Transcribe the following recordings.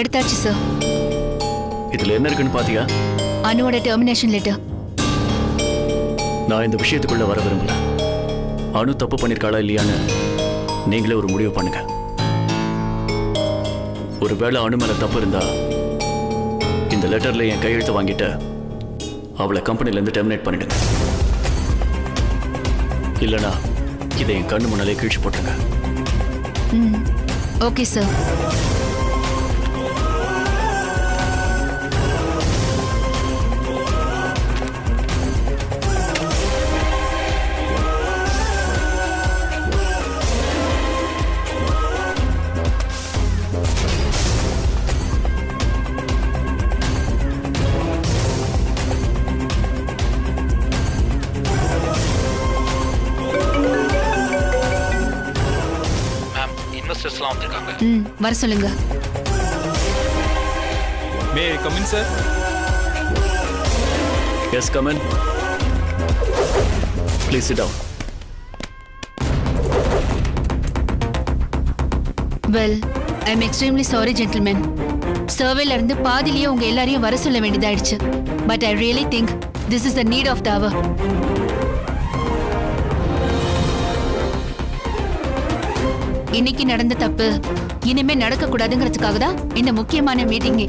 எடுத்தாச்சு சார். இதுல என்ன இருக்குன்னு பாத்தியா? அனுவோட டெர்மினேஷன் லெட்டர். நான் இந்த விஷயத்துக்குள்ள வர விரும்பல. அனு தப்பு பண்ணிருக்காளா இல்லையான்னு நீங்களே ஒரு முடிவு பண்ணுங்க. ஒருவேளை அனு மேல தப்பு இருந்தா இந்த லெட்டர்ல என் கையெழுத்து வாங்கிட்டு அவளை கம்பெனில இருந்து டெர்மினேட் பண்ணிடுங்க. இல்லனா இதை என் கண்ணு முன்னாலே கீழ்ச்சி போட்டுருங்க. Okay sir. வர சொல்லுங்க. May I come in, sir? Yes, come in. Please sit down. Well, I'm extremely sorry, gentlemen. சர்வேல இருந்து பாதியிலேயே உங்க எல்லாரையும் வர சொல்ல வேண்டியதாயிடுச்சு. But I really think this is the need of the hour. இன்னைக்கு நடந்த தப்பு இனிமே நடக்க கூடாதுங்கிறதுக்காக தான் இந்த முக்கியமான மீட்டிங்.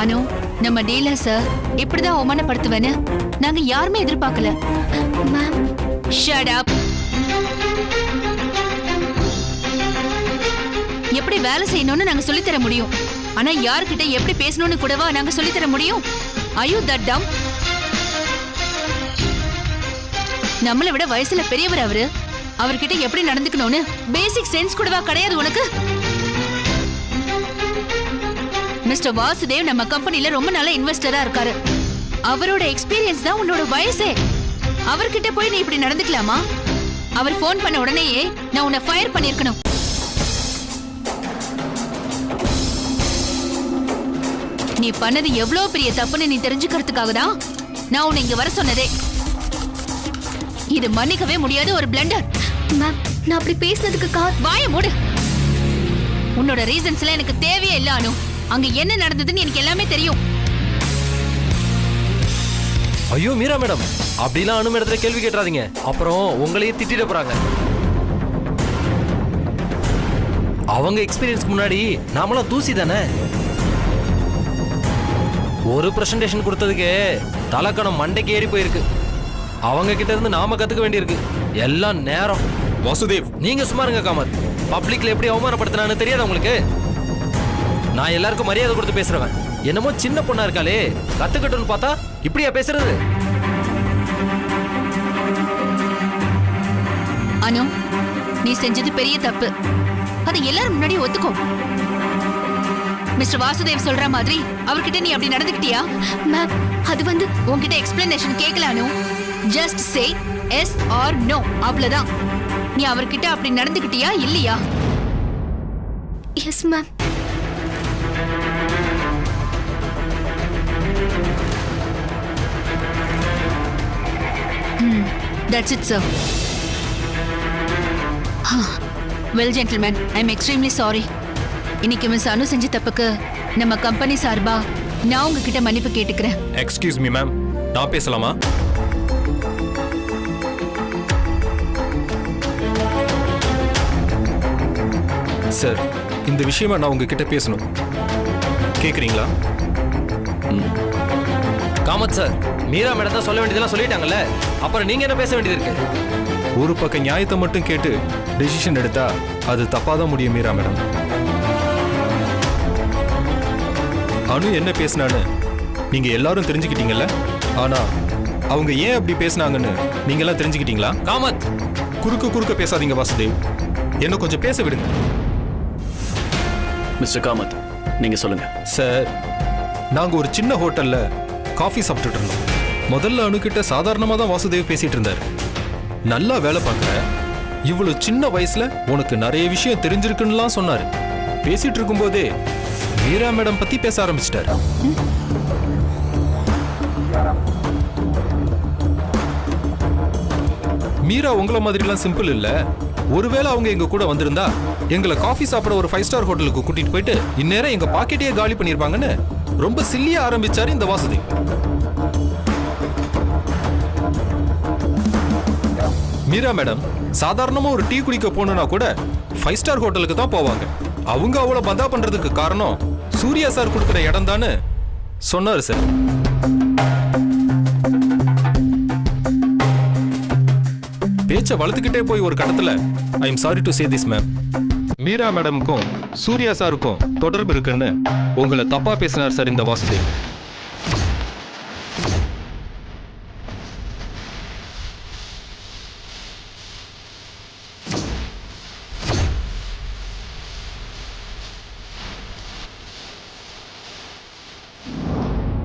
அனு, நம்ம டீலர் சார் இப்படிதான் அவமானப்படுத்துவேன்னு நாங்க யாருமே எதிர்பார்க்கல. Ma'am, shut up. எப்படி வேலை செய்யணும்னு நாங்க சொல்லி தர முடியும். ஆனா யார்கிட்ட எப்படி பேசணும்னு கூடவா நாங்க சொல்லி தர முடியும்? Are you that dumb? நம்மளை விட வயசுல பெரியவர் அவரு. அவர்கிட்ட எப்படி நடந்துக்கணும்னு பேசிக் சென்ஸ் கூடவா கிடையாது உனக்கு? மிஸ்டர் வாசுதேவ் நம்ம கம்பெனில ரொம்ப நல்ல இன்வெஸ்டரா இருக்காரு. அவரோட எக்ஸ்பீரியன்ஸ் தான் உன்னோட வயசே. அவர்கிட்ட போய் நீ இப்படி நடந்துக்கலாமா? அவர் போன் பண்ண உடனேயே நான் உன்னை ஃபயர் பண்ணிருக்கணும். நீ பண்ணது எவ்வளவு பெரிய தப்புன்னு நீ தெரிஞ்சுக்கிறதுக்காக தான் நான் உன்னை இங்க வர சொன்னதே. இது மன்னிக்கவே முடியாத ஒரு பிளண்டர். மேம், நான் அப்படி பேசினதுக்கு வாயை மூடு. உன்னோட ரீசன்ஸ்ல எனக்கு தேவையே இல்ல அனு. அங்க என்ன நடந்ததுன்னு எனக்கு எல்லாமே தெரியும். ஐயோ மீரா மேடம், அப்படிலாம் அனு மேடத்துல கேள்வி கேட்றாதீங்க. அப்புறம் உங்களையே திட்டிட போறாங்க. அவங்க எக்ஸ்பீரியன்ஸ்க்கு முன்னாடி நாமளாம் தூசி தானே. ஒரு பிரசன்டேஷன் கொடுத்ததுக்கு தலைக்கணம் மண்டைக்கு ஏறி போயிருக்கு. அவங்க கிட்ட இருந்து நாம கத்துக்க வேண்டியிருக்கு. எல்லாம் நேரம். வாசுதேவ், நீங்க சும்மா இருங்க காமத். பப்ளிக்ல எப்படி அவமானப்படுத்தினான்னு தெரியாது உங்களுக்கு? நான் எல்லாருக்கும் மரியாதை கொடுத்து பேசுறவன். என்னமோ சின்ன பொண்ணா இருக்காளே, கத்துக்கட்டும்னு பார்த்தா இப்படியா பேசுறது? அனு, நீ செஞ்சது பெரிய தப்பு. அதை எல்லாரும் முன்னாடி ஒத்துக்கோ. மிஸ்டர் வாசுதேவ் சொல்ற மாதிரி அவர்கிட்ட நீ அப்படி நடந்துக்கிட்டியா? மேம், அது வந்து உன்கிட்ட எக்ஸ்பிளனேஷன் கேட்கல Anu. Just say yes or no, அவ்வளவுதான். நீ அவர்கிட்ட அப்படி நடந்துக்கிட்டியா இல்லையா? Yes ma'am. That's it, sir. Well, gentlemen, I'm extremely sorry. இன்னைக்கு மிஸ் அனு செஞ்ச தப்புக்கு நம்ம கம்பெனி சார்பா நான் உங்ககிட்ட மன்னிப்பு கேட்டுக்கிறேன். எக்ஸ்கியூஸ் மீ மேம், நான் பேசலாமா? சார், இந்த விஷயமா நான் உங்ககிட்ட பேசணும். கேக்குறீங்களா? காமத் சார், மீரா மேடம் தான் சொல்ல வேண்டியதெல்லாம் சொல்லிட்டாங்கல்ல, அப்புறம் நீங்க என்ன பேச வேண்டியது இருக்கு? ஒரு பக்கம் நியாயத்தை மட்டும் கேட்டு டெசிஷன் எடுத்தா அது தப்பாதான் முடியும் மீரா மேடம். அனு என்ன பேசினான்னு நீங்க எல்லாரும் தெரிஞ்சுக்கிட்டீங்கல்ல. ஆனா அவங்க ஏன் அப்படி பேசினாங்கன்னு நீங்க எல்லாம் தெரிஞ்சுக்கிட்டீங்களா? காமத், குறுக்க பேசாதீங்க வாசுதேவ், என்ன கொஞ்சம் பேச விடுங்க. மிஸ்டர் காமத், நீங்க சொல்லுங்க. சார், நாங்க ஒரு சின்ன ஹோட்டல்ல காஃபி சாப்பிட்டுட்டு இருந்தோம். முதல்ல அணுகிட்ட சாதாரணமா தான் வாசுதேவ் பேசிட்டு இருந்தாரு. நல்லா வேலை பார்க்குற, இவ்வளவு சின்ன வயசுல உனக்கு நிறைய விஷயம் தெரிஞ்சிருக்குன்னுலாம் சொன்னாரு. பேசிட்டு இருக்கும்போதே மீரா மேடம் பத்தி பேச ஆரம்பிச்சிட்டாரு. மீரா உங்கள மாதிரிலாம் சிம்பிள் இல்ல. ஒருவேளை அவங்க எங்க கூட வந்திருந்தா எங்களை காஃபி சாப்பிட ஒரு 5 ஸ்டார் ஹோட்டலுக்கு கூட்டிட்டு போயிட்டு இந்நேரம் எங்க பாக்கெட்டையே காலி பண்ணிருப்பாங்கன்னு ரொம்ப சில்லியா ஆரம்பிச்சாரு இந்த வாசுதேவ். மீரா மேடம் சாதாரணமா ஒரு டீ குடிக்க போனா கூட 5 ஸ்டார் ஹோட்டலுக்கு தான் போவாங்க. அவங்க அவ்வளவு பந்தா பண்றதுக்கு காரணம் சூர்யா சார் கொடுக்குற இடம் தானு சொன்னாரு சார். பேச்ச வளர்த்துக்கிட்டே போய் ஒரு கடத்துல I am sorry to say this ma'am, Meera மேடமுக்கும் சூர்யா சாருக்கும் தொடர்பு இருக்குன்னு உங்களை தப்பா பேசினார் சார் இந்த வாசுதேவ்.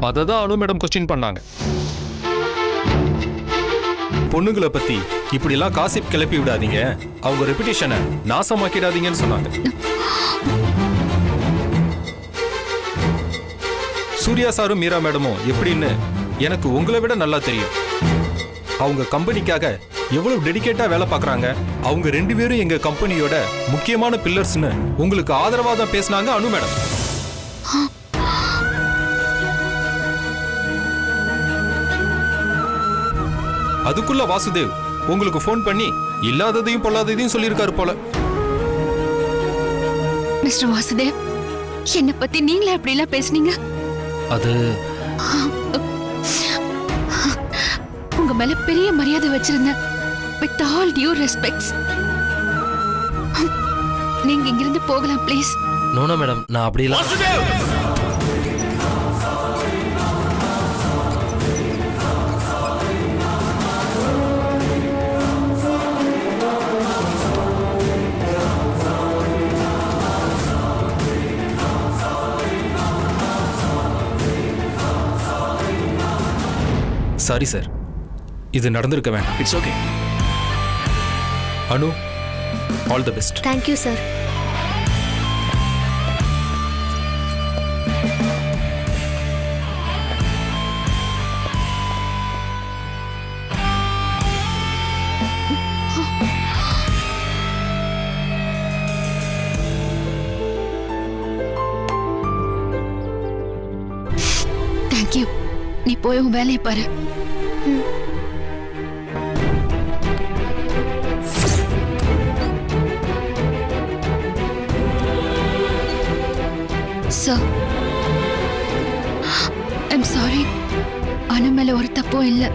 அதை தான் அனு மேடம் கொஸ்டின் பண்ணாங்க. பொண்ணுங்களை பத்தி இப்படிலாம் காசிப் கிளப்பி விடாதீங்க, அவங்க ரெப்புடேஷனை நாசமாக்கிடாதீங்கன்னு சொன்னாங்க. சூர்யா சாரும் மீரா மேடமும் எப்படின்னு எனக்கு உங்களை விட நல்லா தெரியும். அவங்க கம்பெனிக்காக எவ்வளவு டெடிகேட்டா வேலை பார்க்கறாங்க. அவங்க 2 பேரும் எங்க கம்பெனியோட முக்கியமான பில்லர்ஸ்னு உங்களுக்கு ஆதரவா தான் பேசினாங்க அனு மேடம். அதுக்குள்ள வாசுதேவ் உங்களுக்கு ஃபோன் பண்ணி இல்லாததையும் பொல்லாததையும் சொல்லியிருக்காரு போல. மிஸ்டர் வாசுதேவ், என்ன பத்தி நீங்களே அப்படி எல்லாம் பேசுனீங்க? அது உங்க மேல பெரிய மரியாதை வச்சிருந்தேன். வித் ஆல் டியூ ரெஸ்பெக்ட்ஸ், நீங்க இங்கிருந்து போகலாம் ப்ளீஸ். நோனா மேடம், நான் அப்படிலாம் சாரி சார், இது நடந்திருக்க வேண்டாம். It's okay. Anu, all the best. Thank you sir. Thank you. நீ போய் உன் வேலையை பாரு. Sir, I'm sorry. அனு மேல ஒரு தப்பும் இல்லை.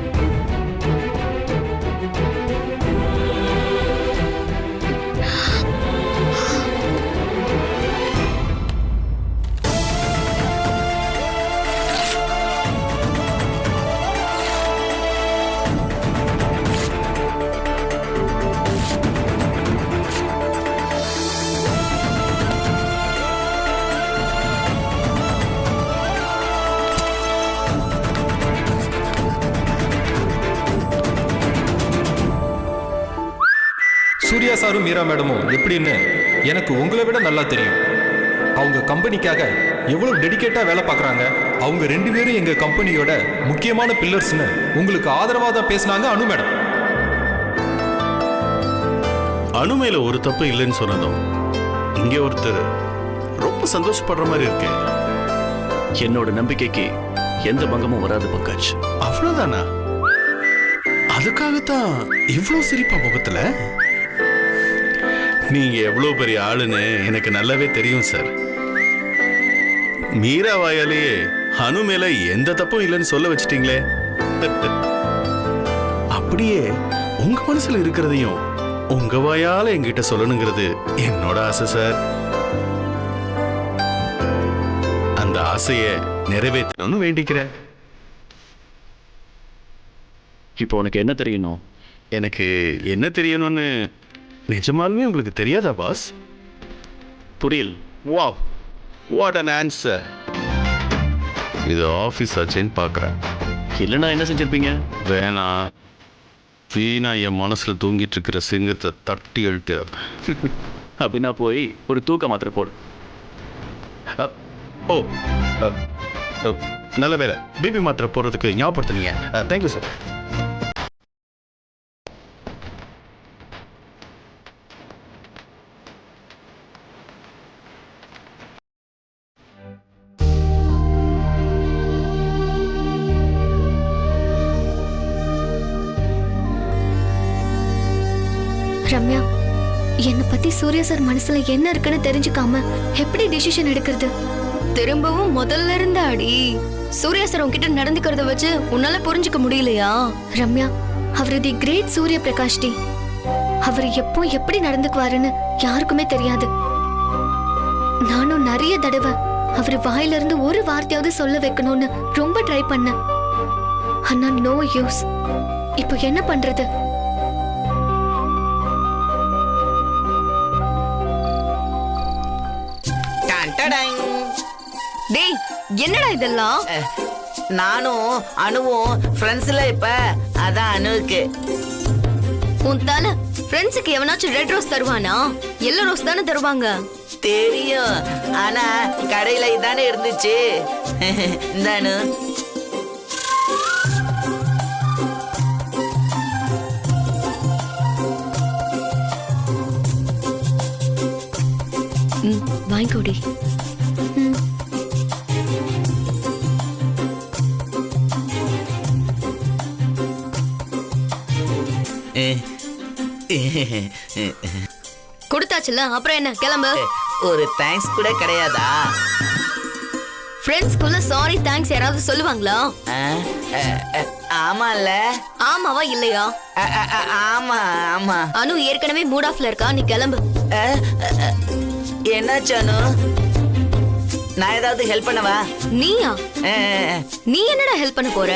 சூர்யா சாரும் மீரா மேடமும் எப்படின்னு எனக்கு உங்களை விட நல்லா தெரியும். அவங்க கம்பெனிக்காக எவ்வளவு டெடிகேட்டா வேலை பார்க்கறாங்க. அவங்க 2 பேரும் எங்க கம்பெனியோட முக்கியமான பில்லர்ஸ்னு உங்களுக்கு ஆதரவா தான் பேசினாங்க அனு மேடம். அனு மேல ஒரு தப்பு இல்லைன்னு சொன்னதும் இங்கே ஒருத்தர் ரொம்ப சந்தோஷப்படுற மாதிரி இருக்கு. என்னோட நம்பிக்கைக்கு எந்த பங்கமும் வராது பங்கஜ். அவ்வளவுதானா? அதுக்காகத்தான் இவ்வளவு சிரிப்பா முகத்துல? நீங்க எவ்வளவு பெரிய ஆளுன்னு எனக்கு நல்லாவே தெரியும் சார். மீரா வாயாலேயே அனு மேல எந்த தப்பும் இல்லைன்னு சொல்ல வச்சிட்டீங்களே. அப்படியே உங்க மனசுல இருக்கிறதையும் உங்க வாயால என்கிட்ட சொல்லணுங்கிறது என்னோட ஆசை சார். அந்த ஆசைய நிறைவேற்றணும்னு வேண்டிக்கிறேன். இப்போ உனக்கு என்ன தெரியணும்? எனக்கு என்ன தெரியணும்னு நிஜமாலுமே உங்களுக்கு தெரியாதா பாஸ்? புரியல். Wow, what an answer. இது ஆஃபீஸ் ஆச்சேன்னு பார்க்குறேன். இல்லைன்னா என்ன செஞ்சிருப்பீங்க? வேணாம், வீணா என் மனசில் தூங்கிட்டு இருக்கிற சிங்கத்தை தட்டி எழுத்து. அப்படின்னா போய் ஒரு தூக்க மாத்திரை போடு. ஓ, நல்ல வேலை, பிபி மாத்திரை போடுறதுக்கு ஞாபகப்படுத்துனீங்க. Thank you sir. ரம்யா, என்னை பத்தி சூர்யா சார் மனசுல என்ன இருக்குன்னு தெரிஞ்சுக்காம எப்படி டிசிஷன் எடுக்கிறது? திரும்பவும் முதல்ல இருந்த அடி. சூர்யா சார் உன்கிட்ட நடந்துக்கிறத வச்சு உன்னால புரிஞ்சுக்க முடியலையா? ரம்யா, அவர் தி கிரேட் சூர்ய பிரகாஷ் டி. அவர் எப்போ எப்படி நடந்துக்குவாருன்னு யாருக்குமே தெரியாது. நானும் நிறைய தடவை அவர் வாயில இருந்து ஒரு வார்த்தையாவது சொல்ல வைக்கணும்னு ரொம்ப ட்ரை பண்ணேன். ஆனா நோ யூஸ். இப்போ என்ன பண்றது? டேய், என்னடா இதெல்லாம்? நானும் அனுவும் ஃப்ரெண்ட்ஸ்ல இப்ப அதான் அனுவுக்கு உன் தலை ஃப்ரெண்ட்ஸுக்கு எவனாச்சும் ரெட் ரோஸ் தருவானா? எல்லோ ரோஸ் தானே தருவாங்க. தெரியும், ஆனா கடையில இதானே இருந்துச்சு. இந்த அனு வாங்கிக்கோடி. கொடுத்தாச்சுல, அப்புறம் என்ன, கிளம்பு. ஒரு தேங்க்ஸ் கூட கிடையாதா? ஃப்ரெண்ட்ஸ்குள்ள சாரி தேங்க்ஸ் யாராவது சொல்லுவாங்களா? ஆமால. ஆமாவா இல்லையா? ஆமா ஆமா. அனு ஏற்கனவே மூட் ஆஃப்ல இருக்கா, நீ கிளம்பு. என்னாச்சு அனு? நான் ஏதாவது ஹெல்ப் பண்ணவா? நீயா? நீ என்னடா ஹெல்ப் பண்ண போற?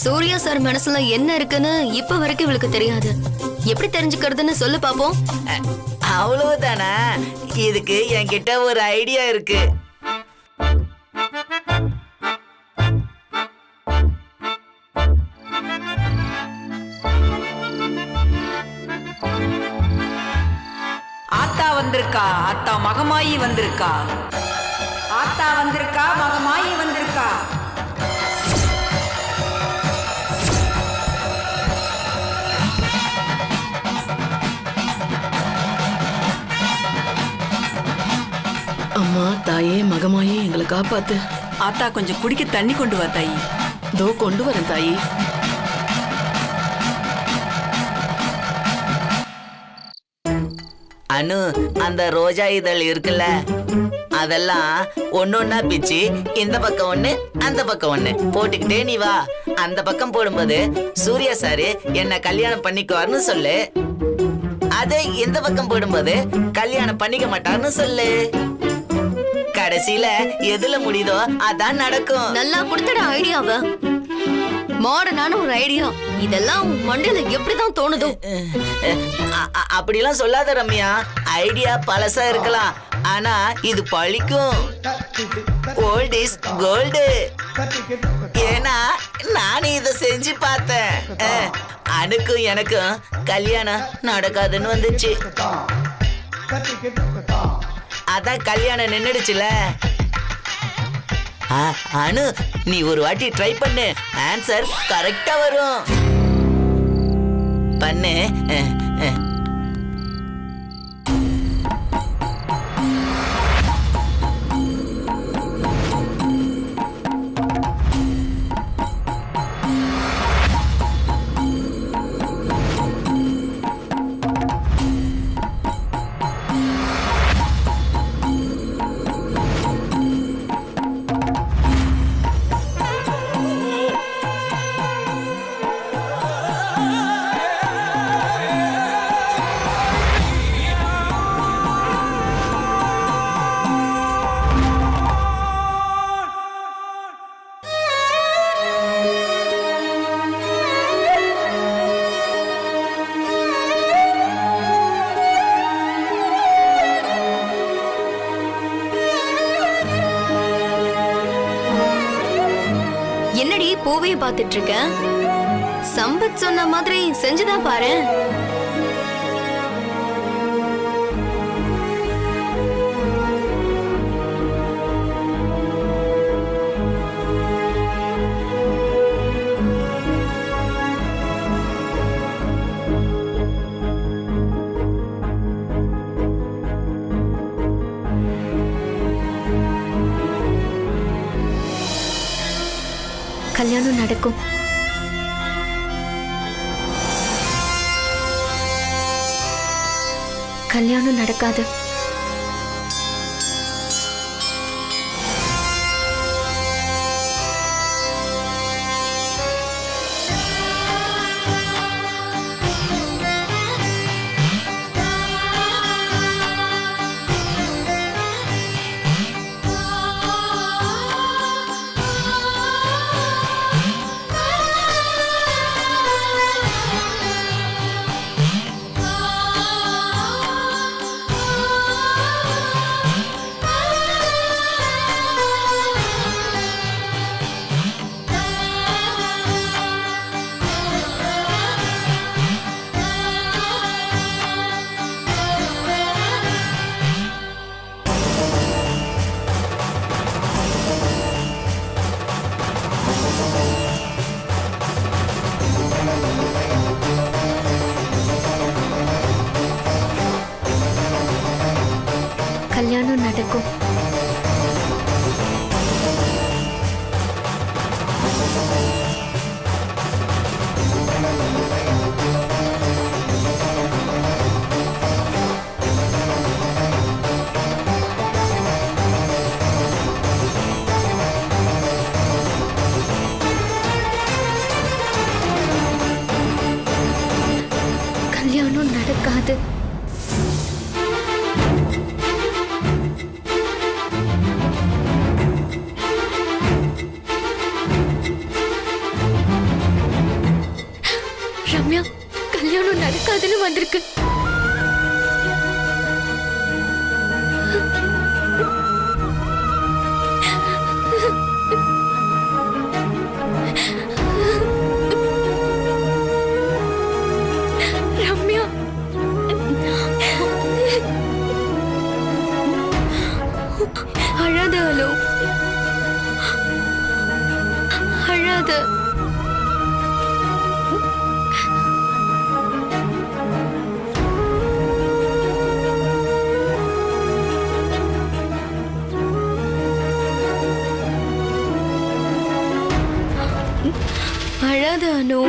சூர்யா சார் மனசுல என்ன இருக்குன்னு இப்ப வரைக்கும் இவளுக்கு தெரியாது. எப்படி தெரிஞ்சுக்கிறதுன்னு சொல்லு பாப்போம். அவ்வளவுதானா? இதுக்கு என்கிட்ட ஒரு ஐடியா இருக்கு. ஆத்தா வந்திருக்கா, ஆத்தா மகமாயி வந்திருக்கா, ஆத்தா வந்திருக்கா, மகமாயி வந்திருக்கா. அம்மா, தாயே, மகமாயே, எங்களை காப்பாத்து. ஆத்தா கொஞ்சம் குடிக்க தண்ணி கொண்டு வா தாயி. தோ கொண்டு வரேன் தாயி. அனு, அந்த ரோஜா இதழ் இருக்குல்ல, அதெல்லாம் ஒன்னொன்னா பிச்சு இந்த பக்கம் ஒண்ணு அந்த பக்கம் ஒண்ணு போட்டுக்கிட்டே நீ வா. அந்த பக்கம் போடும்போது சூர்யா சாரு என்ன கல்யாணம் பண்ணிக்குவார்னு சொல்லு. அதே இந்த பக்கம் போடும்போது கல்யாணம் பண்ணிக்க மாட்டார்னு சொல்லு. கடைசியில எதுல முடியுதோ அதான் நடக்கும். நல்லா கொடுத்தட ஐடியாவ. மாடர்னான ஒரு ஐடியா. இதெல்லாம் மண்டையில எப்படிதான் தோணுதோ? அப்படிலாம் சொல்லாத ரம்யா. ஐடியா பழசா இருக்கலாம், ஆனா இது பழிக்கும். Old is gold. ஏன்னா நானே இத செஞ்சு பார்த்தேன். அனுக்கும் எனக்கும் கல்யாணம் நடக்காதுன்னு வந்துச்சு. அதான் கல்யாணம் நின்னுடுச்சுல. அனு, நீ ஒரு வாட்டி ட்ரை பண்ணு, ஆன்சர் கரெக்டா வரும். பண்ணு. என்னடி பூவையை பார்த்துட்டு இருக்க? சம்பத் சொன்ன மாதிரி செஞ்சுதான் பாரு. கல்யாணம் நடக்கும். கல்யாணம் நடக்காது. கல்யாணம் நடக்கும். கல்யாணம் நடக்காது. ரம்யா, கல்யாணம் நடக்காதுன்னு வந்திருக்கு. ரம்யா, அழாத அலோ, அழாத. அழாத அனு.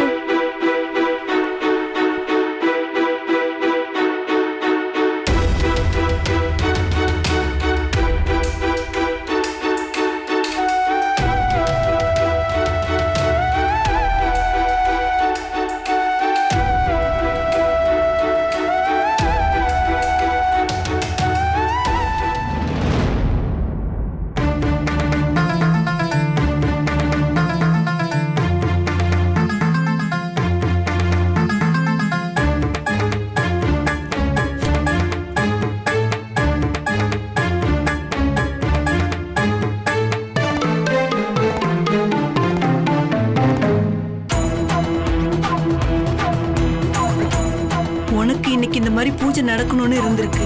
உனக்கு இன்னைக்கு இந்த மாதிரி பூஜை நடக்கணும்னு இருந்திருக்கு.